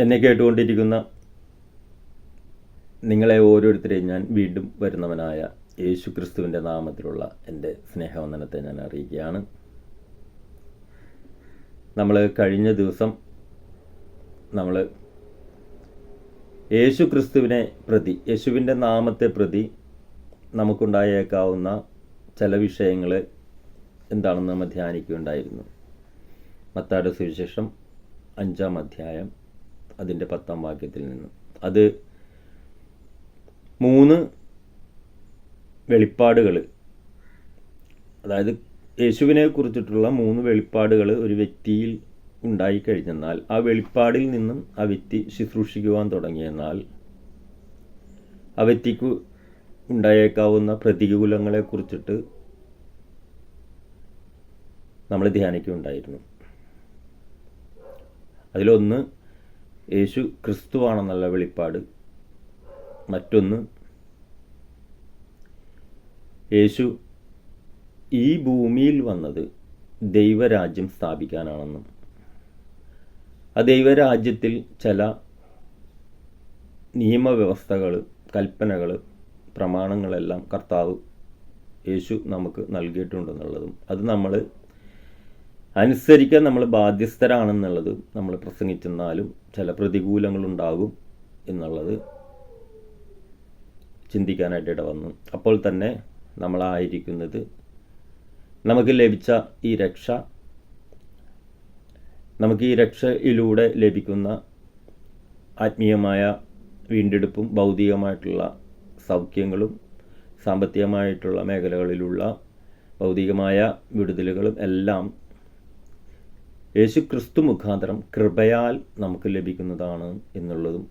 എന്നെ കേട്ടുകൊണ്ടിരിക്കുന്ന നിങ്ങളെ ഓരോരുത്തരെയും ഞാൻ വീണ്ടും വരുന്നവനായ യേശു ക്രിസ്തുവിൻ്റെ നാമത്തിലുള്ള എൻ്റെ സ്നേഹവന്ദനത്തെ ഞാൻ അറിയിക്കുകയാണ്. നമ്മൾ കഴിഞ്ഞ ദിവസം യേശു ക്രിസ്തുവിനെ പ്രതി, യേശുവിൻ്റെ നാമത്തെ പ്രതി നമുക്കുണ്ടായേക്കാവുന്ന ചില വിഷയങ്ങൾ എന്താണെന്ന് നമ്മൾ ധ്യാനിക്കുകയുണ്ടായിരുന്നു. മത്തായിയുടെ സുവിശേഷം 5-ാം അധ്യായം അതിൻ്റെ 10-ാം വാക്യത്തിൽ നിന്ന്. അത് 3 വെളിപ്പാടുകൾ, അതായത് യേശുവിനെ കുറിച്ചിട്ടുള്ള 3 വെളിപ്പാടുകൾ ഒരു വ്യക്തിയിൽ ഉണ്ടായിക്കഴിഞ്ഞെന്നാൽ ആ വെളിപ്പാടിൽ നിന്നും ആ വ്യക്തി ശുശ്രൂഷിക്കുവാൻ തുടങ്ങിയെന്നാൽ ആ വ്യക്തിക്ക് ഉണ്ടായേക്കാവുന്ന പ്രതികൂലങ്ങളെക്കുറിച്ചിട്ട് നമ്മൾ ധ്യാനിക്കുകയുണ്ടായിരുന്നു. അതിലൊന്ന് യേശു ക്രിസ്തുവാണെന്നുള്ള വെളിപ്പാട്, മറ്റൊന്ന് യേശു ഈ ഭൂമിയിൽ വന്നത് ദൈവരാജ്യം സ്ഥാപിക്കാനാണെന്നും ആ ദൈവരാജ്യത്തിൽ ചില നിയമവ്യവസ്ഥകൾ, കൽപ്പനകൾ, പ്രമാണങ്ങളെല്ലാം കർത്താവ് യേശു നമുക്ക് നൽകിയിട്ടുണ്ടെന്നുള്ളതും അത് നമ്മൾ അനുസരിക്കാൻ നമ്മൾ ബാധ്യസ്ഥരാണെന്നുള്ളത് നമ്മൾ പ്രസംഗിച്ചെന്നാലും ചില പ്രതികൂലങ്ങളുണ്ടാകും എന്നുള്ളത് ചിന്തിക്കാനായിട്ട് ഇടവന്നു. അപ്പോൾ തന്നെ നമ്മളായിരിക്കുന്നത് നമുക്ക് ലഭിച്ച ഈ രക്ഷ, നമുക്ക് ഈ രക്ഷയിലൂടെ ലഭിക്കുന്ന ആത്മീയമായ വീണ്ടെടുപ്പും ഭൗതികമായിട്ടുള്ള സൗഖ്യങ്ങളും സാമ്പത്തികമായിട്ടുള്ള മേഖലകളിലുള്ള ഭൗതികമായ വിടുതലുകളും എല്ലാം യേശു ക്രിസ്തു മുഖാന്തരം കൃപയാൽ നമുക്ക് ലഭിക്കുന്നതാണ് എന്നുള്ളതും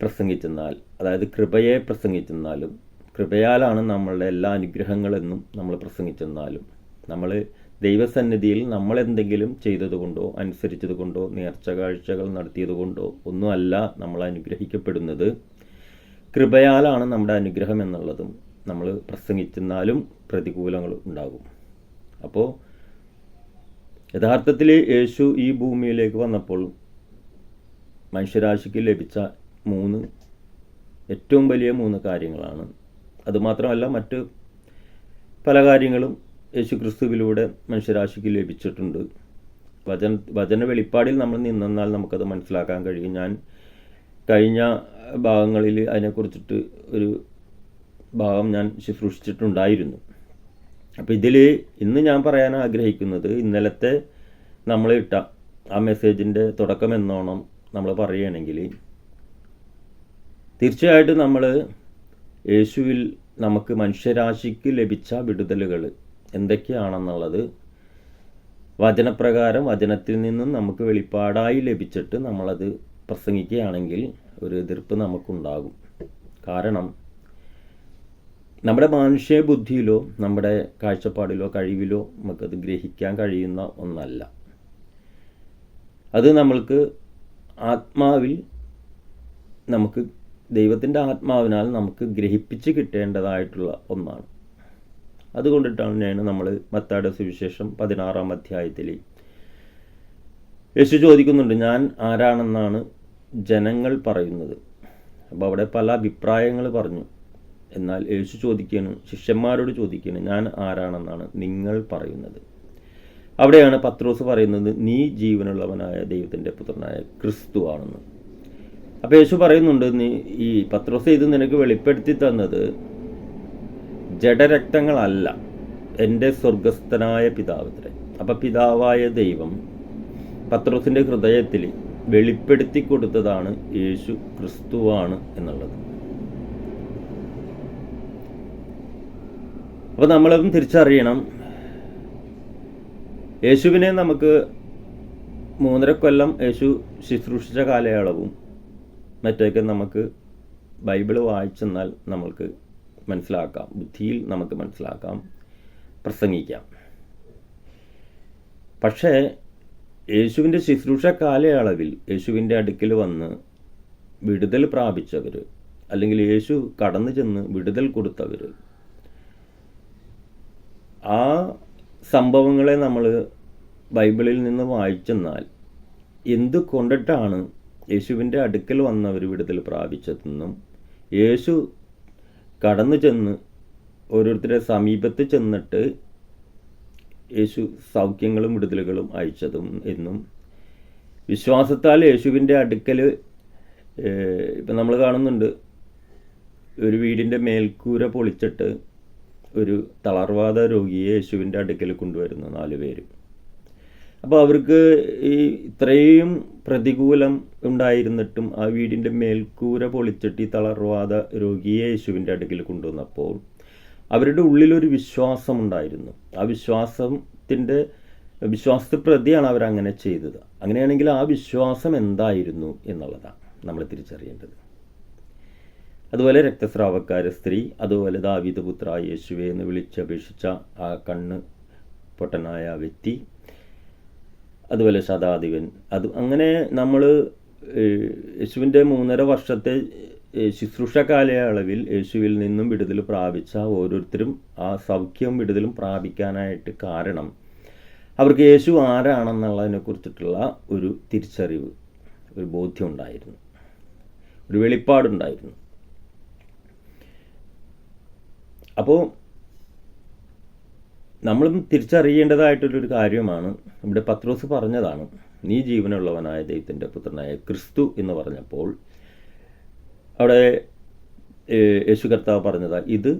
പ്രസംഗിച്ചെന്നാൽ, അതായത് കൃപയെ പ്രസംഗിച്ചെന്നാലും കൃപയാലാണ് നമ്മളുടെ എല്ലാ അനുഗ്രഹങ്ങളെന്നും നമ്മൾ പ്രസംഗിച്ചെന്നാലും നമ്മൾ ദൈവസന്നിധിയിൽ നമ്മളെന്തെങ്കിലും ചെയ്തതുകൊണ്ടോ അനുസരിച്ചതുകൊണ്ടോ നേർച്ച കാഴ്ചകൾ നടത്തിയതുകൊണ്ടോ ഒന്നുമല്ല നമ്മൾ അനുഗ്രഹിക്കപ്പെടുന്നത്. കൃപയാലാണ് നമ്മുടെ അനുഗ്രഹം എന്നുള്ളതും നമ്മൾ പ്രസംഗിച്ചെന്നാലും പ്രതികൂലങ്ങൾ ഉണ്ടാകും. അപ്പോൾ യഥാർത്ഥത്തിൽ യേശു ഈ ഭൂമിയിലേക്ക് വന്നപ്പോൾ മനുഷ്യരാശിക്ക് ലഭിച്ച 3 ഏറ്റവും വലിയ 3 കാര്യങ്ങളാണ്. അതുമാത്രമല്ല മറ്റ് പല കാര്യങ്ങളും യേശു ക്രിസ്തുവിലൂടെ മനുഷ്യരാശിക്ക് ലഭിച്ചിട്ടുണ്ട്. വചന വെളിപ്പാടിൽ നമ്മൾ നിന്നാൽ നമുക്കത് മനസ്സിലാക്കാൻ കഴിയും. ഞാൻ കഴിഞ്ഞ ഭാഗങ്ങളിൽ അതിനെക്കുറിച്ചിട്ട് ഒരു ഭാഗം ഞാൻ ശുശ്രൂഷിച്ചിട്ടുണ്ടായിരുന്നു. അപ്പോൾ ഇന്ന് ഞാൻ പറയാൻ ആഗ്രഹിക്കുന്നത്, ഇന്നലത്തെ നമ്മൾ ഇട്ട ആ മെസ്സേജിൻ്റെ തുടക്കം എന്നോണം നമ്മൾ പറയുകയാണെങ്കിൽ, തീർച്ചയായിട്ടും നമ്മൾ യേശുവിൽ നമുക്ക് മനുഷ്യരാശിക്ക് ലഭിച്ച വിടുതലുകൾ എന്തൊക്കെയാണെന്നുള്ളത് വചനപ്രകാരം വചനത്തിൽ നിന്നും നമുക്ക് വെളിപ്പാടായി ലഭിച്ചിട്ട് നമ്മളത് പ്രസംഗിക്കുകയാണെങ്കിൽ ഒരു എതിർപ്പ് നമുക്കുണ്ടാകും. കാരണം നമ്മുടെ മാനുഷിക ബുദ്ധിയിലോ നമ്മുടെ കാഴ്ചപ്പാടിലോ കഴിവിലോ നമുക്കത് ഗ്രഹിക്കാൻ കഴിയുന്ന ഒന്നല്ല. അത് നമ്മൾക്ക് ആത്മാവിൽ നമുക്ക് ദൈവത്തിൻ്റെ ആത്മാവിനാൽ നമുക്ക് ഗ്രഹിപ്പിച്ച് കിട്ടേണ്ടതായിട്ടുള്ള ഒന്നാണ്. അതുകൊണ്ടിട്ടാണ് നമ്മൾ മത്തായിയുടെ സുവിശേഷം 16-ാം അധ്യായത്തിൽ യേശു ചോദിക്കുന്നുണ്ട്, ഞാൻ ആരാണെന്നാണ് ജനങ്ങൾ പറയുന്നത്. അപ്പോൾ അവിടെ പല അഭിപ്രായങ്ങൾ പറഞ്ഞു. എന്നാൽ യേശു ചോദിക്കുകയാണ്, ശിഷ്യന്മാരോട് ചോദിക്കുകയാണ്, ഞാൻ ആരാണെന്നാണ് നിങ്ങൾ പറയുന്നത്. അവിടെയാണ് പത്രോസ് പറയുന്നത്, നീ ജീവനുള്ളവനായ ദൈവത്തിൻ്റെ പുത്രനായ ക്രിസ്തു ആണെന്ന്. അപ്പോൾ യേശു പറയുന്നുണ്ട്, ഈ പത്രോസ് ഇത് നിനക്ക് വെളിപ്പെടുത്തി തന്നത് ജഡരക്തങ്ങളല്ല, എൻ്റെ സ്വർഗസ്ഥനായ പിതാവത്രേ. അപ്പം പിതാവായ ദൈവം പത്രോസിൻ്റെ ഹൃദയത്തിൽ വെളിപ്പെടുത്തി കൊടുത്തതാണ് യേശു ക്രിസ്തുവാണ് എന്നുള്ളത്. അപ്പോൾ നമ്മളതും തിരിച്ചറിയണം. യേശുവിനെ നമുക്ക് 3.5 കൊല്ലം യേശു ശുശ്രൂഷിച്ച കാലയളവും മറ്റൊക്കെ നമുക്ക് ബൈബിൾ വായിച്ചെന്നാൽ നമ്മൾക്ക് മനസ്സിലാക്കാം, ബുദ്ധിയിൽ നമുക്ക് മനസ്സിലാക്കാം, പ്രസംഗിക്കാം. പക്ഷേ യേശുവിൻ്റെ ശുശ്രൂഷ കാലയളവിൽ യേശുവിൻ്റെ അടുക്കൽ വന്ന് വിടുതൽ പ്രാപിച്ചവർ, അല്ലെങ്കിൽ യേശു കടന്നു ചെന്ന് വിടുതൽ കൊടുത്തവർ, ആ സംഭവങ്ങളെ നമ്മൾ ബൈബിളിൽ നിന്ന് വായിച്ചെന്നാൽ എന്തുകൊണ്ടിട്ടാണ് യേശുവിൻ്റെ അടുക്കൽ വന്നവർ വിടുതൽ പ്രാപിച്ചതെന്നും യേശു കടന്നു ചെന്ന് ഓരോരുത്തരുടെ സമീപത്ത് ചെന്നിട്ട് യേശു സൗഖ്യങ്ങളും വിടുതലുകളും അയച്ചതും എന്നും വിശ്വാസത്താൽ യേശുവിൻ്റെ അടുക്കൽ ഇപ്പം നമ്മൾ കാണുന്നുണ്ട്, ഒരു വീടിൻ്റെ മേൽക്കൂര പൊളിച്ചിട്ട് ഒരു തളർവാദ രോഗിയെ യേശുവിൻ്റെ അടുക്കൽ കൊണ്ടുവരുന്നു 4 പേര്. അപ്പോൾ അവർക്ക് ഈ ഇത്രയും പ്രതികൂലം ഉണ്ടായിരുന്നിട്ടും ആ വീടിൻ്റെ മേൽക്കൂര പൊളിച്ചിട്ട് ഈ തളർവാദ രോഗിയെ യേശുവിൻ്റെ അടുക്കൽ കൊണ്ടുവന്നപ്പോൾ അവരുടെ ഉള്ളിലൊരു വിശ്വാസം ഉണ്ടായിരുന്നു. ആ വിശ്വാസത്തെ പ്രതിയാണ് അവരങ്ങനെ ചെയ്തത്. അങ്ങനെയാണെങ്കിൽ ആ വിശ്വാസം എന്തായിരുന്നു എന്നുള്ളതാണ് നമ്മൾ തിരിച്ചറിയേണ്ടത്. അതുപോലെ രക്തസ്രാവക്കാര സ്ത്രീ, അതുപോലെ ദാവീദ് പുത്ര യേശുവേ എന്ന് വിളിച്ചപേക്ഷിച്ച ആ കണ്ണ് പൊട്ടനായ വ്യക്തി, അതുപോലെ ശതാധിപൻ, അങ്ങനെ നമ്മൾ യേശുവിൻ്റെ 3.5 വർഷത്തെ ശുശ്രൂഷ കാലയളവിൽ യേശുവിൽ നിന്നും വിടുതൽ പ്രാപിച്ച ഓരോരുത്തരും ആ സൗഖ്യവും വിടുതലും പ്രാപിക്കാനായിട്ട് കാരണം അവർക്ക് യേശു ആരാണെന്നുള്ളതിനെ കുറിച്ചിട്ടുള്ള ഒരു തിരിച്ചറിവ്, ഒരു ബോധ്യം ഉണ്ടായിരുന്നു, ഒരു വെളിപ്പാടുണ്ടായിരുന്നു. അപ്പോൾ നമ്മളും തിരിച്ചറിയേണ്ടതായിട്ടുള്ളൊരു കാര്യമാണ്. ഇവിടെ പത്രോസ് പറഞ്ഞതാണ്, നീ ജീവനുള്ളവനായ ദൈവത്തിൻ്റെ പുത്രനായ ക്രിസ്തു എന്ന് പറഞ്ഞപ്പോൾ അവിടെ യേശു കർത്താവ് പറഞ്ഞതാണ്, ഇത്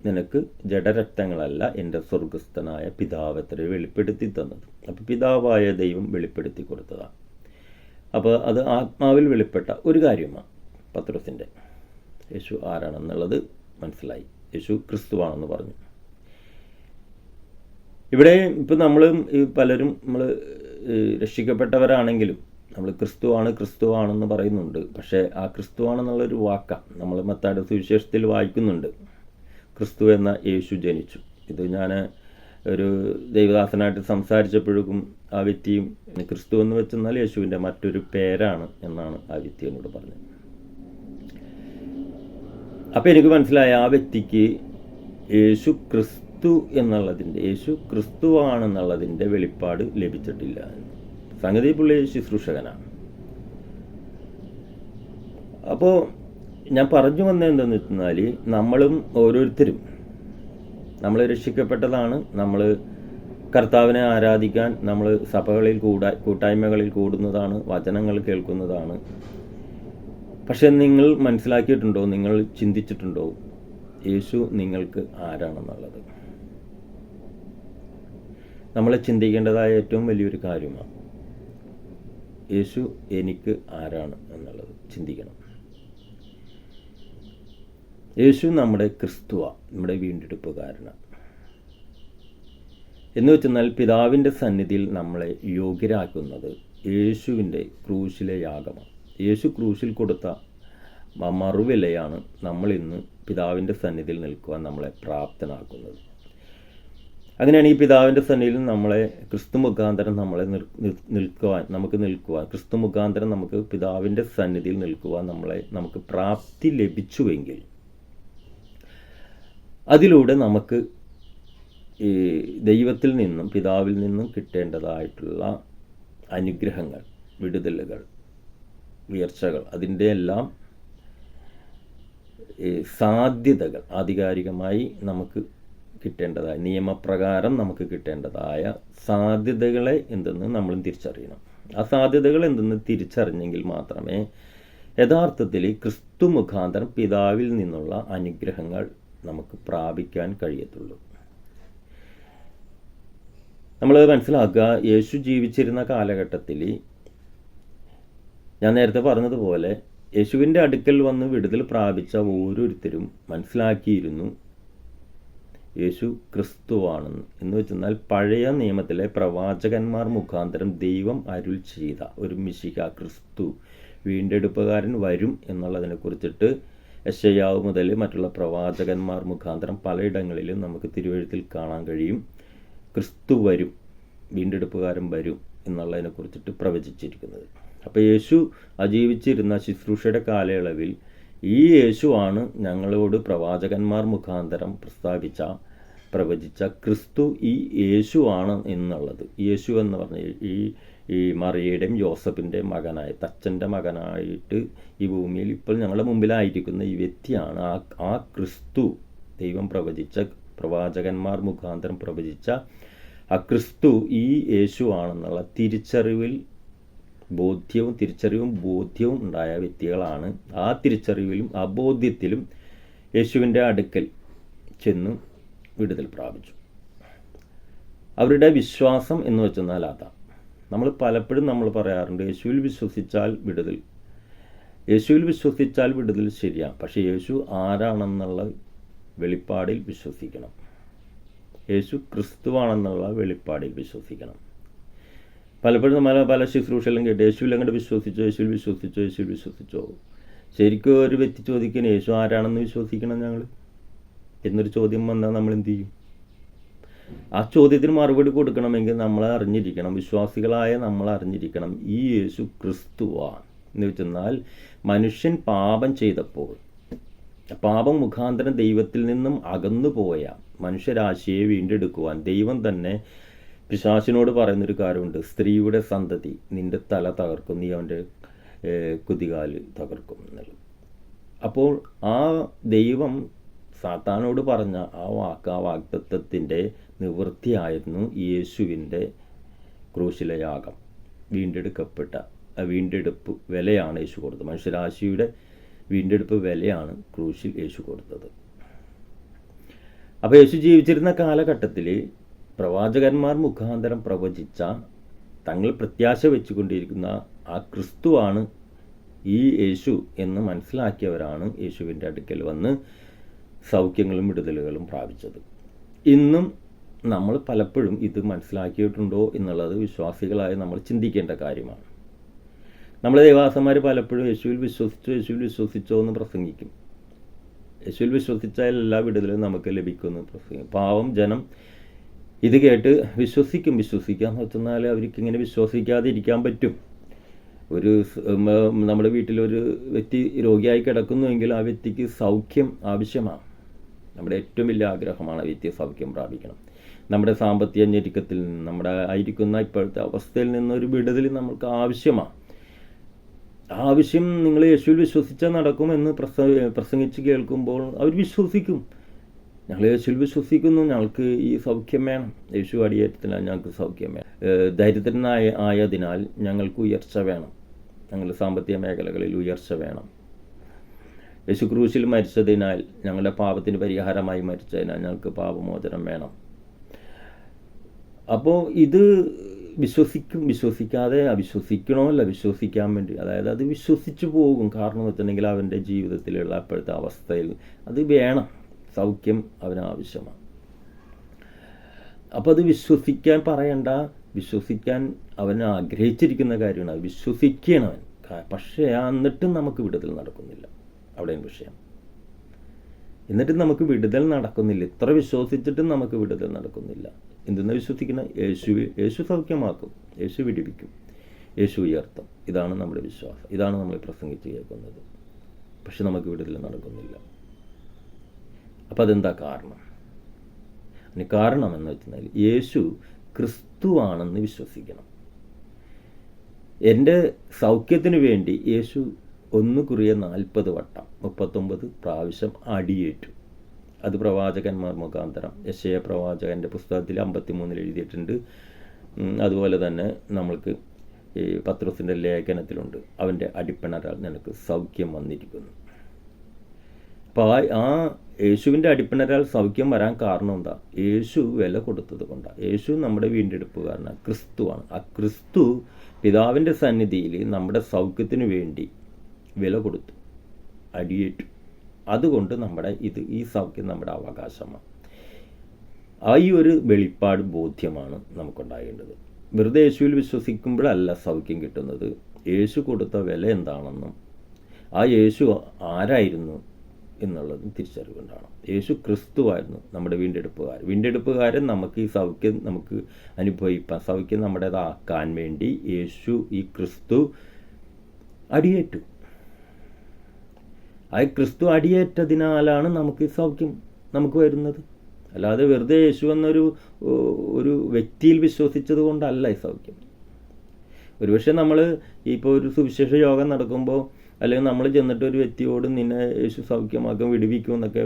നിനക്ക് ജഡരക്തങ്ങളല്ല എൻ്റെ സ്വർഗസ്ഥനായ പിതാവത്രേ വെളിപ്പെടുത്തി തന്നത്. അപ്പോൾ പിതാവായ ദൈവം വെളിപ്പെടുത്തി കൊടുത്തതാണ്. അപ്പോൾ അത് ആത്മാവിൽ വെളിപ്പെട്ട ഒരു കാര്യമാണ് പത്രോസിൻ്റെ. യേശു ആരാണെന്നുള്ളത് മനസ്സിലായി, യേശു ക്രിസ്തുവാണെന്ന് പറഞ്ഞു. ഇവിടെ ഇപ്പം പലരും നമ്മൾ രക്ഷിക്കപ്പെട്ടവരാണെങ്കിലും നമ്മൾ ക്രിസ്തുവാണെന്ന് പറയുന്നുണ്ട്. പക്ഷേ ആ ക്രിസ്തുവാണെന്നുള്ളൊരു വാക്കാണ് നമ്മൾ മത്തായിയുടെ സുവിശേഷത്തിൽ വായിക്കുന്നുണ്ട്, ക്രിസ്തു എന്ന യേശു ജനിച്ചു. ഇത് ഞാൻ ഒരു ദൈവദാസനായിട്ട് സംസാരിച്ചപ്പോഴേക്കും ആ വ്യക്തിയും ക്രിസ്തു എന്ന് വെച്ചെന്നാൽ യേശുവിൻ്റെ മറ്റൊരു പേരാണ് എന്നാണ് ആ വ്യക്തി എന്നോട് പറഞ്ഞത്. അപ്പോൾ എനിക്ക് മനസ്സിലായ ആ വ്യക്തിക്ക് യേശു ക്രിസ്തുവാണെന്നുള്ളതിൻ്റെ വെളിപ്പാട് ലഭിച്ചിട്ടില്ല. സംഗതി പുള്ളി ശുശ്രൂഷകനാണ്. അപ്പോൾ ഞാൻ പറഞ്ഞു വന്നത് എന്താണെന്ന് വെച്ചാൽ നമ്മളും ഓരോരുത്തരും നമ്മൾ രക്ഷിക്കപ്പെട്ടതാണ്. നമ്മൾ കർത്താവിനെ ആരാധിക്കാൻ നമ്മൾ സഭകളിൽ കൂട്ടായ്മകളിൽ കൂടുന്നതാണ്, വചനങ്ങൾ കേൾക്കുന്നതാണ്. പക്ഷെ നിങ്ങൾ മനസ്സിലാക്കിയിട്ടുണ്ടോ, നിങ്ങൾ ചിന്തിച്ചിട്ടുണ്ടോ യേശു നിങ്ങൾക്ക് ആരാണെന്നുള്ളത്? നമ്മൾ ചിന്തിക്കേണ്ടതായ ഏറ്റവും വലിയൊരു കാര്യമാണ് യേശു എനിക്ക് ആരാണ് എന്നുള്ളത് ചിന്തിക്കണം. യേശു നമ്മുടെ ക്രിസ്തുവാണ്, നമ്മുടെ വീണ്ടെടുപ്പുകാരനാണ്. എന്ന് വെച്ചെന്നാൽ പിതാവിൻ്റെ സന്നിധിയിൽ നമ്മളെ യോഗ്യരാക്കുന്നത് യേശുവിൻ്റെ ക്രൂശിലെ യാഗമാണ്. യേശു ക്രൂശിൽ കൊടുത്ത മറുവിലയാണ് നമ്മളിന്ന് പിതാവിൻ്റെ സന്നിധിയിൽ നിൽക്കുവാൻ നമ്മളെ പ്രാപ്തനാക്കുന്നത്. അങ്ങനെയാണ് ഈ പിതാവിൻ്റെ സന്നിധിയിൽ നമ്മളെ ക്രിസ്തു മുഖാന്തരം നമ്മളെ നിൽക്കുവാൻ ക്രിസ്തു മുഖാന്തരം നമുക്ക് പിതാവിൻ്റെ സന്നിധിയിൽ നിൽക്കുവാൻ നമുക്ക് പ്രാപ്തി ലഭിച്ചുവെങ്കിൽ അതിലൂടെ നമുക്ക് ഈ ദൈവത്തിൽ നിന്നും പിതാവിൽ നിന്നും കിട്ടേണ്ടതായിട്ടുള്ള അനുഗ്രഹങ്ങൾ, വിടുതലുകൾ, ഉയർച്ചകൾ, അതിൻ്റെ എല്ലാം സാധ്യതകൾ ആധികാരികമായി നമുക്ക് നിയമപ്രകാരം നമുക്ക് കിട്ടേണ്ടതായ സാധ്യതകളെ എന്തെന്ന് നമ്മളും തിരിച്ചറിയണം. ആ സാധ്യതകൾ എന്തെന്ന് തിരിച്ചറിഞ്ഞെങ്കിൽ മാത്രമേ യഥാർത്ഥത്തിൽ ക്രിസ്തു മുഖാന്തരം പിതാവിൽ നിന്നുള്ള അനുഗ്രഹങ്ങൾ നമുക്ക് പ്രാപിക്കാൻ കഴിയത്തുള്ളൂ. നമ്മൾ മനസ്സിലാക്കുക, യേശു ജീവിച്ചിരുന്ന കാലഘട്ടത്തിൽ ഞാൻ നേരത്തെ പറഞ്ഞതുപോലെ യേശുവിൻ്റെ അടുക്കൽ വന്ന് വിടുതൽ പ്രാപിച്ച ഓരോരുത്തരും മനസ്സിലാക്കിയിരുന്നു യേശു ക്രിസ്തുവാണെന്ന്. എന്ന് വെച്ചെന്നാൽ പഴയ നിയമത്തിലെ പ്രവാചകന്മാർ മുഖാന്തരം ദൈവം അരുൾ ചെയ്ത ഒരു മിശിഹ ക്രിസ്തു വീണ്ടെടുപ്പുകാരൻ വരും എന്നുള്ളതിനെക്കുറിച്ചിട്ട് യെശയ്യാവ് മുതൽ മറ്റുള്ള പ്രവാചകന്മാർ മുഖാന്തരം പലയിടങ്ങളിലും നമുക്ക് തിരുവെഴുത്തിൽ കാണാൻ കഴിയും. ക്രിസ്തു വരും, വീണ്ടെടുപ്പുകാരൻ വരും എന്നുള്ളതിനെക്കുറിച്ചിട്ട് പ്രവചിച്ചിരിക്കുന്നത്. അപ്പോൾ യേശു ജീവിച്ചിരുന്ന ശുശ്രൂഷയുടെ കാലയളവിൽ ഈ യേശുവാണ് ഞങ്ങളോട് പ്രവാചകന്മാർ മുഖാന്തരം പ്രസ്താവിച്ച പ്രവചിച്ച ക്രിസ്തു ഈ യേശു ആണ് എന്നുള്ളത്. യേശു എന്ന് പറഞ്ഞ ഈ മറിയയുടെയും യോസഫിൻ്റെ മകനായി, തച്ചൻ്റെ മകനായിട്ട് ഈ ഭൂമിയിൽ ഇപ്പോൾ ഞങ്ങളുടെ മുമ്പിലായിരിക്കുന്ന ഈ വ്യക്തിയാണ് ആ ക്രിസ്തു. ദൈവം പ്രവചിച്ച, പ്രവാചകന്മാർ മുഖാന്തരം പ്രവചിച്ച ആ ക്രിസ്തു ഈ യേശു ആണെന്നുള്ള തിരിച്ചറിവും ബോധ്യവും ഉണ്ടായ വ്യക്തികളാണ്. ആ തിരിച്ചറിവിലും ആ ബോധ്യത്തിലും യേശുവിൻ്റെ അടുക്കൽ ചെന്ന് വിടുതൽ പ്രാപിച്ചു. അവരുടെ വിശ്വാസം എന്ന് വെച്ചെന്നാൽ അതാ. പലപ്പോഴും നമ്മൾ പറയാറുണ്ട്, യേശുവിൽ വിശ്വസിച്ചാൽ വിടുതൽ ശരിയാണ്. പക്ഷേ യേശു ആരാണെന്നുള്ള വെളിപ്പാടിൽ വിശ്വസിക്കണം. യേശു ക്രിസ്തുവാണെന്നുള്ള വെളിപ്പാടിൽ വിശ്വസിക്കണം. പലപ്പോഴും പല ശുശ്രൂഷയിലും കേട്ട് യേശുവിൽ അങ്ങോട്ട് യേശുവിൽ വിശ്വസിച്ചോ. ശരിക്കും ഒരു വ്യക്തി ചോദിക്കണം, യേശു ആരാണെന്ന് വിശ്വസിക്കണം ഞങ്ങൾ എന്നൊരു ചോദ്യം വന്നാൽ നമ്മൾ എന്ത് ചെയ്യും? ആ ചോദ്യത്തിന് മറുപടി കൊടുക്കണമെങ്കിൽ നമ്മൾ അറിഞ്ഞിരിക്കണം, വിശ്വാസികളായ നമ്മൾ അറിഞ്ഞിരിക്കണം, ഈ യേശു ക്രിസ്തുവാണ് എന്ന് വെച്ചെന്നാൽ മനുഷ്യൻ പാപം ചെയ്തപ്പോൾ പാപം മുഖാന്തരം ദൈവത്തിൽ നിന്നും അകന്നുപോയ മനുഷ്യരാശിയെ വീണ്ടെടുക്കുവാൻ ദൈവം തന്നെ പിശാചിനോട് പറയുന്നൊരു കാര്യമുണ്ട്, സ്ത്രീയുടെ സന്തതി നിന്റെ തല തകർക്കും, നീ അവൻ്റെ കുതികാല് തകർക്കും എന്നുള്ളത്. അപ്പോൾ ആ ദൈവം സാത്താനോട് പറഞ്ഞ ആ വാഗ്ദത്തത്തിൻ്റെ നിവൃത്തിയായിരുന്നു യേശുവിൻ്റെ ക്രൂശിലെ യാഗം. വീണ്ടെടുപ്പ് വിലയാണ് യേശു കൊടുത്തത്. മനുഷ്യരാശിയുടെ വീണ്ടെടുപ്പ് വിലയാണ് ക്രൂശിൽ യേശു കൊടുത്തത്. അപ്പോൾ യേശു ജീവിച്ചിരുന്ന കാലഘട്ടത്തിൽ പ്രവാചകന്മാർ മുഖാന്തരം പ്രവചിച്ച, തങ്ങൾ പ്രത്യാശ വെച്ചുകൊണ്ടിരിക്കുന്ന ആ ക്രിസ്തുവാണ് ഈ യേശു എന്ന് മനസ്സിലാക്കിയവരാണ് യേശുവിൻ്റെ അടുക്കൽ വന്ന് സൗഖ്യങ്ങളും വിടുതലുകളും പ്രാപിച്ചത്. ഇന്നും നമ്മൾ പലപ്പോഴും ഇത് മനസ്സിലാക്കിയിട്ടുണ്ടോ എന്നുള്ളത് വിശ്വാസികളായി നമ്മൾ ചിന്തിക്കേണ്ട കാര്യമാണ്. നമ്മൾ ദേവാസന്മാർ പലപ്പോഴും യേശുവിൽ വിശ്വസിച്ചോ എന്ന് പ്രസംഗിക്കും. യേശുവിൽ വിശ്വസിച്ചാൽ എല്ലാ വിടുതലും നമുക്ക് ലഭിക്കുമെന്ന് പ്രസംഗിക്കും. പാവം ജനം ഇത് കേട്ട് വിശ്വസിക്കാന്ന് വെച്ചെന്നാൽ അവർക്ക് ഇങ്ങനെ വിശ്വസിക്കാതെ ഇരിക്കാൻ പറ്റും? നമ്മുടെ വീട്ടിലൊരു വ്യക്തി രോഗിയായി കിടക്കുന്നുവെങ്കിൽ ആ വ്യക്തിക്ക് സൗഖ്യം ആവശ്യമാണ്. നമ്മുടെ ഏറ്റവും വലിയ ആഗ്രഹമാണ് ആ വ്യക്തിയെ സൗഖ്യം പ്രാപിക്കണം. നമ്മുടെ സാമ്പത്തിക ഞെരുക്കത്തിൽ നിന്ന്, നമ്മുടെ ആയിരിക്കുന്ന ഇപ്പോഴത്തെ അവസ്ഥയിൽ നിന്നൊരു വിടുതൽ നമ്മൾക്ക് ആവശ്യമാണ്. ആവശ്യം നിങ്ങൾ യേശുവിൽ വിശ്വസിച്ചാൽ നടക്കുമെന്ന് പ്രസംഗിച്ച് കേൾക്കുമ്പോൾ അവർ വിശ്വസിക്കും. ഞങ്ങൾ യേശുവിൽ വിശ്വസിക്കുന്നു, ഞങ്ങൾക്ക് ഈ സൗഖ്യം വേണം, യേശു അടിയേറ്റത്തിനാൽ ഞങ്ങൾക്ക് സൗഖ്യം വേണം, ദരിദ്രനായതിനാൽ ഞങ്ങൾക്ക് ഉയർച്ച വേണം, ഞങ്ങളുടെ സാമ്പത്തിക മേഖലകളിൽ ഉയർച്ച വേണം, യേശു ക്രൂശിൽ മരിച്ചതിനാൽ ഞങ്ങളുടെ പാപത്തിന് പരിഹാരമായി മരിച്ചതിനാൽ ഞങ്ങൾക്ക് പാപമോചനം വേണം. അപ്പോൾ ഇത് വിശ്വസിക്കാതെ അവിശ്വസിക്കണമല്ല, വിശ്വസിക്കാൻ വേണ്ടി, അതായത് അത് വിശ്വസിച്ചു പോകും. കാരണം എന്ന് വെച്ചിട്ടുണ്ടെങ്കിൽ അവൻ്റെ ജീവിതത്തിലുള്ള അപ്പോഴത്തെ അവസ്ഥയിൽ അത് വേണം, സൗഖ്യം അവനാവശ്യമാണ്. അപ്പോൾ അത് വിശ്വസിക്കാൻ പറയണ്ട, വിശ്വസിക്കാൻ അവൻ ആഗ്രഹിച്ചിരിക്കുന്ന കാര്യമാണ്, അത് വിശ്വസിക്കണവൻ. പക്ഷേ എന്നിട്ടും നമുക്ക് വിടുതൽ നടക്കുന്നില്ല, അവിടെയും വിഷയം. എന്നിട്ടും നമുക്ക് വിടുതൽ നടക്കുന്നില്ല. ഇത്ര വിശ്വസിച്ചിട്ടും നമുക്ക് വിടുതൽ നടക്കുന്നില്ല. എന്തെന്ന് വിശ്വസിക്കണം? യേശു സൗഖ്യമാക്കും, യേശു വിടിപ്പിക്കും, യേശു ഉയർത്തും. ഇതാണ് നമ്മുടെ വിശ്വാസം, ഇതാണ് നമ്മൾ പ്രസംഗിച്ച് കേൾക്കുന്നത്. പക്ഷെ നമുക്ക് വിടുതൽ നടക്കുന്നില്ല. അപ്പം അതെന്താ കാരണം? അതിന് കാരണം എന്ന് വെച്ചാൽ യേശു ക്രിസ്തുവാണെന്ന് വിശ്വസിക്കണം. എൻ്റെ സൗഖ്യത്തിന് വേണ്ടി യേശു 1 വട്ടം 39 പ്രാവശ്യം അടിയേറ്റു. അത് പ്രവാചകന്മാർ മുഖാന്തരം യെശയ്യാ പ്രവാചകൻ്റെ പുസ്തകത്തിൽ 53 എഴുതിയിട്ടുണ്ട്. അതുപോലെ തന്നെ നമ്മൾക്ക് ഈ പത്രോസിൻ്റെ ലേഖനത്തിലുണ്ട്, അവൻ്റെ അടിപ്പിണരാൽ നിനക്ക് സൗഖ്യം വന്നിരിക്കുന്നു. അപ്പോൾ ആ യേശുവിൻ്റെ അടിപ്പിണരാൽ സൗഖ്യം വരാൻ കാരണം എന്താ? യേശു വില കൊടുത്തത് കൊണ്ടാണ്. യേശു നമ്മുടെ വീണ്ടെടുപ്പുകാരനാണ്, ക്രിസ്തുവാണ്. ആ ക്രിസ്തു പിതാവിൻ്റെ സന്നിധിയിൽ നമ്മുടെ സൗഖ്യത്തിന് വേണ്ടി വില കൊടുത്തു, അടിയേറ്റു. അതുകൊണ്ട് ഈ സൗഖ്യം നമ്മുടെ അവകാശമാണ്. ഈ ഒരു വെളിപ്പാട് ബോധ്യമാണ് നമുക്കുണ്ടാകേണ്ടത്. വെറുതെ യേശുവിൽ വിശ്വസിക്കുമ്പോഴല്ല സൗഖ്യം കിട്ടുന്നത്. യേശു കൊടുത്ത വില എന്താണെന്നും ആ യേശു ആരായിരുന്നു എന്നുള്ളതും തിരിച്ചറിവുണ്ടാകണം. യേശു ക്രിസ്തുവായിരുന്നു നമ്മുടെ വീണ്ടെടുപ്പുകാരൻ. നമുക്ക് ഈ സൗഖ്യം നമുക്ക് അനുഭവിക്കാൻ, സൗഖ്യം നമ്മുടേതാക്കാൻ വേണ്ടി ഈ ക്രിസ്തു അടിയേറ്റു. ആ ക്രിസ്തു അടിയേറ്റതിനാലാണ് നമുക്ക് ഈ സൗഖ്യം നമുക്ക് വരുന്നത്. അല്ലാതെ വെറുതെ യേശു എന്നൊരു ഒരു വ്യക്തിയിൽ വിശ്വസിച്ചത് കൊണ്ടല്ല ഈ സൗഖ്യം. ഒരുപക്ഷെ നമ്മൾ ഇപ്പോൾ ഒരു സുവിശേഷ യോഗം നടക്കുമ്പോൾ, അല്ലെങ്കിൽ നമ്മൾ ചെന്നിട്ട് ഒരു വ്യക്തിയോട് നിന്നെ യേശു സൗഖ്യമാക്കും വിടുവിക്കും എന്നൊക്കെ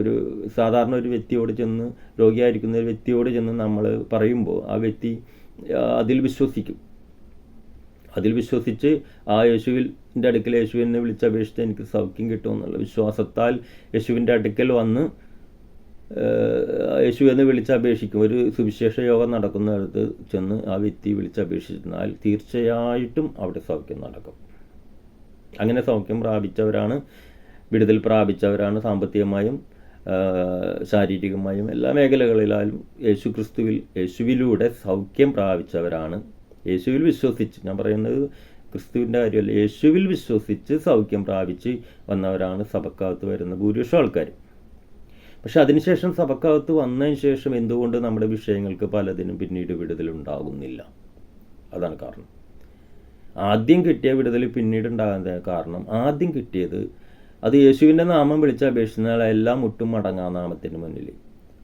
ഒരു സാധാരണ ഒരു വ്യക്തിയോട് ചെന്ന്, രോഗിയായിരിക്കുന്ന ഒരു വ്യക്തിയോട് ചെന്ന് നമ്മൾ പറയുമ്പോൾ ആ വ്യക്തി അതിൽ വിശ്വസിക്കും. അതിൽ വിശ്വസിച്ച് ആ യേശുവിൻ്റെ അടുക്കൽ യേശുവിനെ വിളിച്ചപേക്ഷിച്ച് എനിക്ക് സൗഖ്യം കിട്ടുമെന്നുള്ള വിശ്വാസത്താൽ യേശുവിൻ്റെ അടുക്കൽ വന്ന് യേശുവിനെ വിളിച്ചപേക്ഷിക്കും. ഒരു സുവിശേഷ യോഗം നടക്കുന്നിടത്ത് ചെന്ന് ആ വ്യക്തി വിളിച്ചപേക്ഷിച്ചാൽ തീർച്ചയായിട്ടും അവിടെ സൗഖ്യം നടക്കും. അങ്ങനെ സൗഖ്യം പ്രാപിച്ചവരാണ്, വിടുതൽ പ്രാപിച്ചവരാണ്, സാമ്പത്തികമായും ശാരീരികമായും എല്ലാ മേഖലകളിലാലും യേശുവിലൂടെ സൗഖ്യം പ്രാപിച്ചവരാണ്. യേശുവിൽ വിശ്വസിച്ച്, ഞാൻ പറയുന്നത് ക്രിസ്തുവിൻ്റെ കാര്യമല്ല, യേശുവിൽ വിശ്വസിച്ച് സൗഖ്യം പ്രാപിച്ച് വന്നവരാണ് സഭക്കകത്ത് വരുന്ന ഭൂരിപക്ഷം ആൾക്കാർ. പക്ഷെ അതിനുശേഷം സഭക്കകത്ത് വന്നതിന് ശേഷം എന്തുകൊണ്ട് നമ്മുടെ വിഷയങ്ങൾക്ക് പലതിനും പിന്നീട് വിടുതലുണ്ടാകുന്നില്ല? അതാണ് കാരണം. ആദ്യം കിട്ടിയ വിടുതൽ പിന്നീട് ഉണ്ടാകാൻ കാരണം, ആദ്യം കിട്ടിയത് അത് യേശുവിൻ്റെ നാമം വിളിച്ചപേക്ഷിച്ചാൽ എല്ലാം മുട്ടും മടങ്ങാ നാമത്തിന് മുന്നിൽ.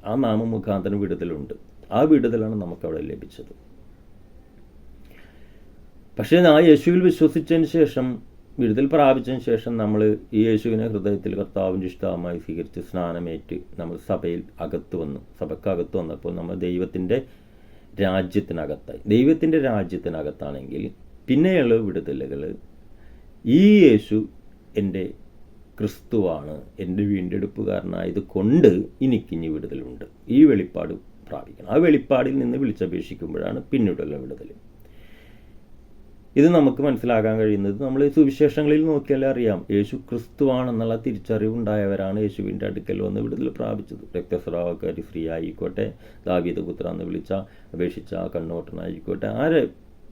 ആ നാമം മുഖാന്തരം വിടുതലുണ്ട്. ആ വിടുതലാണ് നമുക്കവിടെ ലഭിച്ചത്. പക്ഷേ ആ യേശുവിൽ വിശ്വസിച്ചതിന് ശേഷം, വിടുതൽ പ്രാപിച്ചതിന് ശേഷം നമ്മൾ ഈ യേശുവിനെ ഹൃദയത്തിൽ കർത്താവിൻ്റെ ഇഷ്ടമായി സ്വീകരിച്ച് സ്നാനമേറ്റ് നമ്മൾ സഭയിൽ സഭക്കകത്ത് വന്നപ്പോൾ നമ്മൾ ദൈവത്തിൻ്റെ രാജ്യത്തിനകത്തായി. ദൈവത്തിൻ്റെ രാജ്യത്തിനകത്താണെങ്കിൽ പിന്നെയുള്ള വിടുതലുകൾ, ഈ യേശു എൻ്റെ ക്രിസ്തുവാണ്, എൻ്റെ വീണ്ടെടുപ്പുകാരനായത് കൊണ്ട് എനിക്കിനി വിടുതലുണ്ട്, ഈ വെളിപ്പാട് പ്രാപിക്കണം. ആ വെളിപ്പാടിൽ നിന്ന് വിളിച്ചപേക്ഷിക്കുമ്പോഴാണ് പിന്നീടുള്ള വിടുതൽ. ഇത് നമുക്ക് മനസ്സിലാക്കാൻ കഴിയുന്നത് നമ്മൾ സുവിശേഷങ്ങളിൽ നോക്കിയാലേ അറിയാം. യേശു ക്രിസ്തുവാണെന്നുള്ള തിരിച്ചറിവുണ്ടായവരാണ് യേശുവിൻ്റെ അടുക്കൽ വന്ന് വിടുതൽ പ്രാപിച്ചത്. രക്തസ്രാവക്കാരി സ്ത്രീ ആയിക്കോട്ടെ, ദാവീദ് പുത്ര എന്ന് അപേക്ഷിച്ച കണ്ണോട്ടനായിക്കോട്ടെ,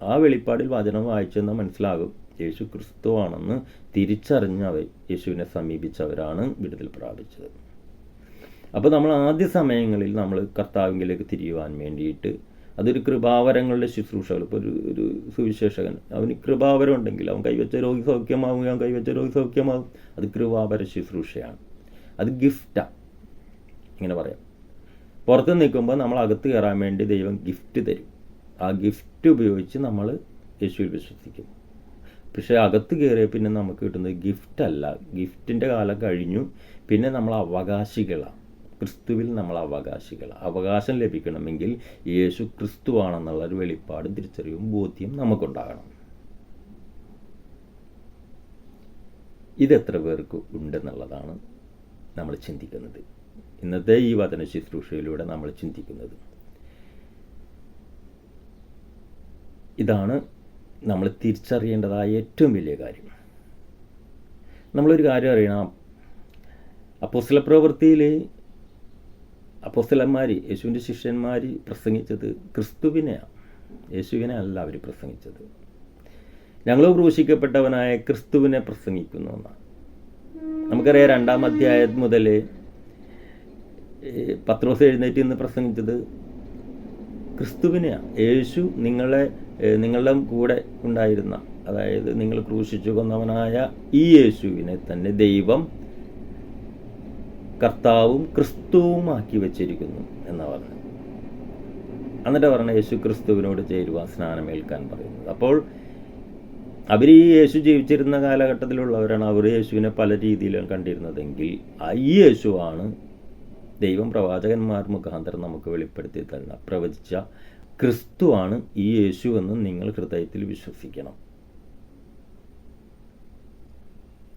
ആ വെളിപ്പാടിൽ വചനം വായിച്ചെന്ന് മനസ്സിലാകും യേശു ക്രിസ്തുവാണെന്ന് തിരിച്ചറിഞ്ഞവർ യേശുവിനെ സമീപിച്ചവരാണ് വിടുതൽ പ്രാപിച്ചത്. അപ്പോൾ നമ്മൾ ആദ്യ സമയങ്ങളിൽ നമ്മൾ കർത്താവിലേക്ക് തിരിയുവാൻ വേണ്ടിയിട്ട്, അതൊരു കൃപാവരങ്ങളുടെ ശുശ്രൂഷകൾ. ഇപ്പോൾ ഒരു സുവിശേഷകൻ, അവന് കൃപാവരം ഉണ്ടെങ്കിൽ അവൻ കൈവച്ച രോഗി സൗഖ്യമാവും, അവൻ കൈവച്ച രോഗി സൗഖ്യമാവും. അത് കൃപാവര ശുശ്രൂഷയാണ്, അത് ഗിഫ്റ്റാണ്. ഇങ്ങനെ പറയാം. പുറത്ത് നിൽക്കുമ്പോൾ നമ്മൾ അകത്ത് കയറാൻ വേണ്ടി ദൈവം ഗിഫ്റ്റ് തരും. ആ ഗിഫ്റ്റ് ഉപയോഗിച്ച് നമ്മൾ യേശുവിൽ വിശ്വസിക്കും. പക്ഷേ അകത്ത് കയറിയ പിന്നെ നമുക്ക് കിട്ടുന്നത് ഗിഫ്റ്റല്ല, ഗിഫ്റ്റിൻ്റെ കാലം കഴിഞ്ഞു. പിന്നെ നമ്മൾ അവകാശികളാണ്, ക്രിസ്തുവിൽ നമ്മൾ അവകാശികളാണ്. അവകാശം ലഭിക്കണമെങ്കിൽ യേശു ക്രിസ്തുവാണെന്നുള്ളൊരു വെളിപ്പാടും തിരിച്ചറിവും ബോധ്യം നമുക്കുണ്ടാകണം. ഇതെത്ര പേർക്ക് ഉണ്ടെന്നുള്ളതാണ് നമ്മൾ ചിന്തിക്കുന്നത്. ഇന്നത്തെ ഈ വചന ശുശ്രൂഷയിലൂടെ നമ്മൾ ചിന്തിക്കുന്നത് ഇതാണ്. നമ്മൾ തിരിച്ചറിയേണ്ടതായ ഏറ്റവും വലിയ കാര്യം. നമ്മളൊരു കാര്യം അറിയണം. അപ്പോസ്തല പ്രവൃത്തിയിൽ അപ്പോസ്തലന്മാർ, യേശുവിൻ്റെ ശിഷ്യന്മാർ പ്രസംഗിച്ചത് ക്രിസ്തുവിനെയാണ്, യേശുവിനെ അല്ല അവർ പ്രസംഗിച്ചത്. ഞങ്ങൾ ക്രൂശിക്കപ്പെട്ടവനായ ക്രിസ്തുവിനെ പ്രസംഗിക്കുന്നു എന്നാണ്. നമുക്കറിയാം 2-ാം അധ്യായം മുതൽ പത്രോസ് എഴുന്നേറ്റ് നിന്ന് പ്രസംഗിച്ചത് ക്രിസ്തുവിനെയാണ്. യേശു നിങ്ങളുടെ കൂടെ ഉണ്ടായിരുന്ന, അതായത് നിങ്ങൾ ക്രൂശിച്ചു കൊന്നവനായ ഈ യേശുവിനെ തന്നെ ദൈവം കർത്താവും ക്രിസ്തുവുമാക്കി വെച്ചിരിക്കുന്നു എന്നാണ് പറഞ്ഞത്. എന്നിട്ട് പറഞ്ഞ യേശു ക്രിസ്തുവിനോട് ചേരുവാൻ സ്നാനമേൽക്കാൻ പറയുന്നത്. അപ്പോൾ അവർ ഈ യേശു ജീവിച്ചിരുന്ന കാലഘട്ടത്തിലുള്ളവരാണ്. അവർ യേശുവിനെ പല രീതിയിലാണ് കണ്ടിരുന്നതെങ്കിൽ ഈ യേശുവാണ് ദൈവം പ്രവാചകന്മാർ മുഖാന്തരം നമുക്ക് വെളിപ്പെടുത്തി തരുന്ന, പ്രവചിച്ച ക്രിസ്തുവാണ് ഈ യേശു എന്ന് നിങ്ങൾ ഹൃദയത്തിൽ വിശ്വസിക്കണം.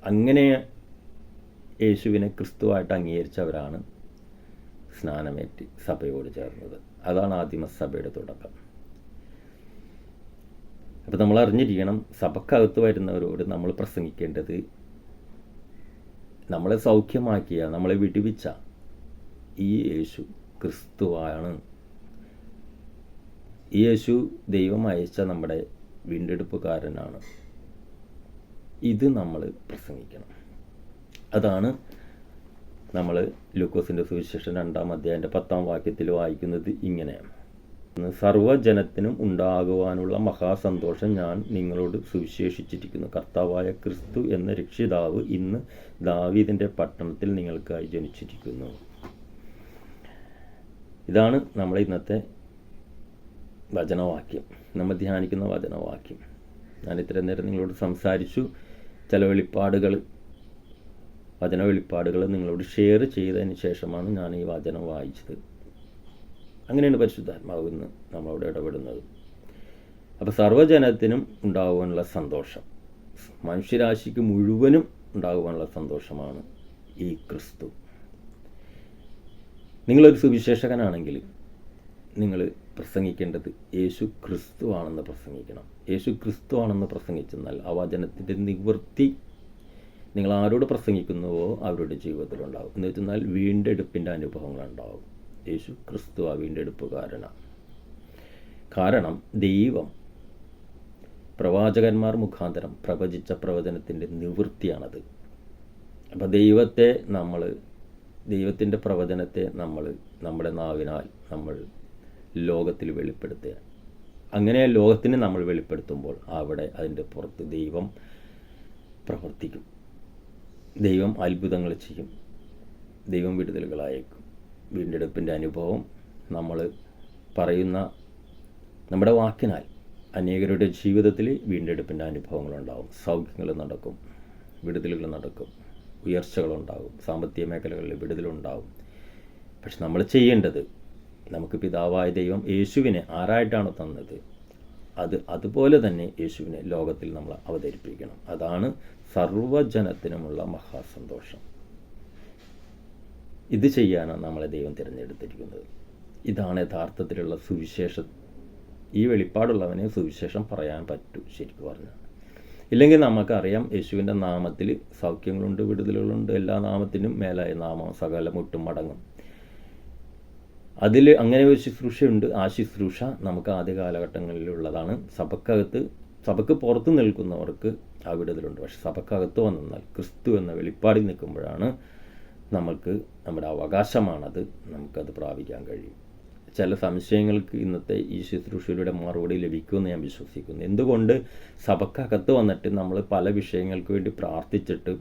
അങ്ങനെ യേശുവിനെ ക്രിസ്തുവായിട്ട് അംഗീകരിച്ചവരാണ് സ്നാനമേറ്റ് സഭയോട് ചേർന്നത്. അതാണ് ആദിമസഭയുടെ തുടക്കം. അപ്പോൾ നമ്മൾ അറിഞ്ഞിരിക്കണം, സഭക്കകത്ത് വരുന്നവരോട് നമ്മൾ പ്രസംഗിക്കേണ്ടത് നമ്മളെ സൗഖ്യമാക്കിയ, നമ്മളെ വിടുവിച്ച ഈ യേശു ക്രിസ്തുവാണ്. ഈ യേശു ദൈവം അയച്ച നമ്മുടെ വീണ്ടെടുപ്പുകാരനാണ്. ഇത് നമ്മൾ പ്രസംഗിക്കണം. അതാണ് നമ്മൾ ലൂക്കോസിൻ്റെ സുവിശേഷം 2-ാം അധ്യായൻ്റെ 10-ാം വാക്യത്തിൽ വായിക്കുന്നത് ഇങ്ങനെയാണ്: സർവ്വജനത്തിനും ഉണ്ടാകുവാനുള്ള മഹാസന്തോഷം ഞാൻ നിങ്ങളോട് സുവിശേഷിച്ചിരിക്കുന്നു. കർത്താവായ ക്രിസ്തു എന്ന രക്ഷിതാവ് ഇന്ന് ദാവീദിൻ്റെ പട്ടണത്തിൽ നിങ്ങൾക്കായി ജനിച്ചിരിക്കുന്നു. ഇതാണ് നമ്മളെ ഇന്നത്തെ വചനവാക്യം, നമ്മൾ ധ്യാനിക്കുന്ന വചനവാക്യം. ഞാൻ ഇത്രയും നേരം നിങ്ങളോട് സംസാരിച്ചു. ചില വചന വെളിപ്പാടുകൾ നിങ്ങളോട് ഷെയർ ചെയ്തതിന് ശേഷമാണ് ഞാൻ ഈ വചനം വായിച്ചത്. അങ്ങനെയാണ് പരിശുദ്ധാത്മാവ് ഇന്ന് നമ്മളോട് ഇടപെടുന്നത്. അപ്പോൾ സർവ്വജനത്തിനും ഉണ്ടാകുവാനുള്ള സന്തോഷം, മനുഷ്യരാശിക്ക് മുഴുവനും ഉണ്ടാകുവാനുള്ള സന്തോഷമാണ് ഈ ക്രിസ്തു. നിങ്ങളൊരു സുവിശേഷകനാണെങ്കിൽ നിങ്ങൾ പ്രസംഗിക്കേണ്ടത് യേശു ക്രിസ്തു ആണെന്ന് പ്രസംഗിക്കണം. യേശു ക്രിസ്തു ആണെന്ന് പ്രസംഗിച്ചെന്നാൽ ആ വചനത്തിൻ്റെ നിവൃത്തി നിങ്ങൾ ആരോട് പ്രസംഗിക്കുന്നുവോ അവരുടെ ജീവിതത്തിലുണ്ടാകും. എന്ന് വെച്ചെന്നാൽ വീണ്ടെടുപ്പിൻ്റെ അനുഭവങ്ങളുണ്ടാകും. യേശു ക്രിസ്തു ആ വീണ്ടെടുപ്പുകാരനാണ്. കാരണം ദൈവം പ്രവാചകന്മാർ മുഖാന്തരം പ്രവചിച്ച പ്രവചനത്തിൻ്റെ നിവൃത്തിയാണത്. അപ്പോൾ ദൈവത്തിൻ്റെ പ്രവചനത്തെ നമ്മുടെ നാവിനാൽ നമ്മൾ ലോകത്തിൽ വെളിപ്പെടുത്തുക. അങ്ങനെ ലോകത്തിന് നമ്മൾ വെളിപ്പെടുത്തുമ്പോൾ അവിടെ അതിൻ്റെ പുറത്ത് ദൈവം പ്രവർത്തിക്കും. ദൈവം അത്ഭുതങ്ങൾ ചെയ്യും. ദൈവം വിടുതലുകളായേക്കും. വീണ്ടെടുപ്പിൻ്റെ അനുഭവം നമ്മൾ പറയുന്ന നമ്മുടെ വാക്കിനാൽ അനേകരുടെ ജീവിതത്തിൽ വീണ്ടെടുപ്പിൻ്റെ അനുഭവങ്ങളുണ്ടാകും. സൗഖ്യങ്ങൾ നടക്കും, വിടുതലുകൾ നടക്കും, ഉയർച്ചകളുണ്ടാകും, സാമ്പത്തിക മേഖലകളിൽ വിടുതലുണ്ടാകും. പക്ഷെ നമ്മൾ ചെയ്യേണ്ടത്, നമുക്ക് പിതാവായ ദൈവം യേശുവിനെ ആരായിട്ടാണ് തന്നത്, അതുപോലെ തന്നെ യേശുവിനെ ലോകത്തിൽ നമ്മൾ അവതരിപ്പിക്കണം. അതാണ് സർവ്വജനത്തിനുമുള്ള മഹാസന്തോഷം. ഇത് ചെയ്യാനാണ് നമ്മളെ ദൈവം തിരഞ്ഞെടുത്തിരിക്കുന്നത്. ഇതാണ് യഥാർത്ഥത്തിലുള്ള സുവിശേഷം. ഈ വെളിപ്പാടുള്ളവനെ സുവിശേഷം പറയാൻ പറ്റൂ ശരിക്കും പറഞ്ഞാൽ. ഇല്ലെങ്കിൽ നമുക്കറിയാം യേശുവിൻ്റെ നാമത്തിൽ സൗഖ്യങ്ങളുണ്ട്, വിടുതലുകളുണ്ട്. എല്ലാ നാമത്തിനും മേലായ നാമം സകല മുട്ടും മടങ്ങും. അതിൽ അങ്ങനെ ഒരു ശുശ്രൂഷയുണ്ട്. ആ ശുശ്രൂഷ നമുക്ക് ആദ്യ കാലഘട്ടങ്ങളിലുള്ളതാണ്. സഭയ്ക്ക് പുറത്ത് നിൽക്കുന്നവർക്ക് ആ വിടുതലുണ്ട്. പക്ഷെ സഭക്കകത്ത് വന്നാൽ ക്രിസ്തു എന്ന വെളിപ്പാടിൽ നിൽക്കുമ്പോഴാണ് നമുക്ക് നമ്മുടെ അവകാശമാണത്, നമുക്കത് പ്രാപിക്കാൻ കഴിയും. ചില സംശയങ്ങൾക്ക് ഇന്നത്തെ ഈ ശുശ്രൂഷയുടെ മറുപടി ലഭിക്കുമെന്ന് ഞാൻ വിശ്വസിക്കുന്നു. എന്തുകൊണ്ട് സഭക്കകത്ത് വന്നിട്ട് നമ്മൾ പല വിഷയങ്ങൾക്ക് വേണ്ടി പ്രാർത്ഥിച്ചിട്ട്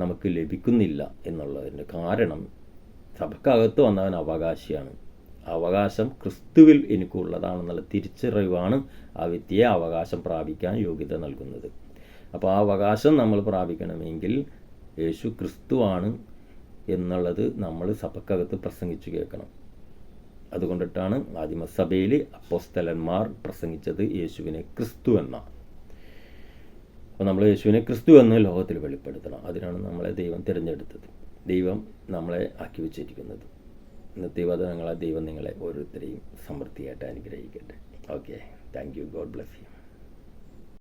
നമുക്ക് ലഭിക്കുന്നില്ല എന്നുള്ളതിൻ്റെ കാരണം, സഭക്കകത്ത് വന്നവൻ അവകാശിയാണ്. അവകാശം ക്രിസ്തുവിൽ എനിക്കുള്ളതാണെന്നുള്ള തിരിച്ചറിവാണ് ആ വ്യക്തിയെ അവകാശം പ്രാപിക്കാൻ യോഗ്യത നൽകുന്നത്. അപ്പോൾ ആ അവകാശം നമ്മൾ പ്രാപിക്കണമെങ്കിൽ യേശു ക്രിസ്തുവാണ് എന്നുള്ളത് നമ്മൾ സഭക്കകത്ത് പ്രസംഗിച്ചു കേൾക്കണം. അതുകൊണ്ടിട്ടാണ് ആദിമസഭയിൽ അപ്പോസ്തലന്മാർ പ്രസംഗിച്ചത് യേശുവിനെ ക്രിസ്തു എന്നാണ്. അപ്പോൾ നമ്മൾ യേശുവിനെ ക്രിസ്തു എന്ന് ലോകത്തിൽ വെളിപ്പെടുത്തണം. അതിനാണ് നമ്മളെ ദൈവം തിരഞ്ഞെടുത്തത്, ദൈവം നമ്മളെ ആക്കി വെച്ചിരിക്കുന്നത്. ഇന്നത്തെ വചനങ്ങളെ ദൈവം നിങ്ങളെ ഓരോരുത്തരെയും സമൃദ്ധിയായിട്ട് അനുഗ്രഹിക്കട്ടെ. Okay, thank you. God bless you.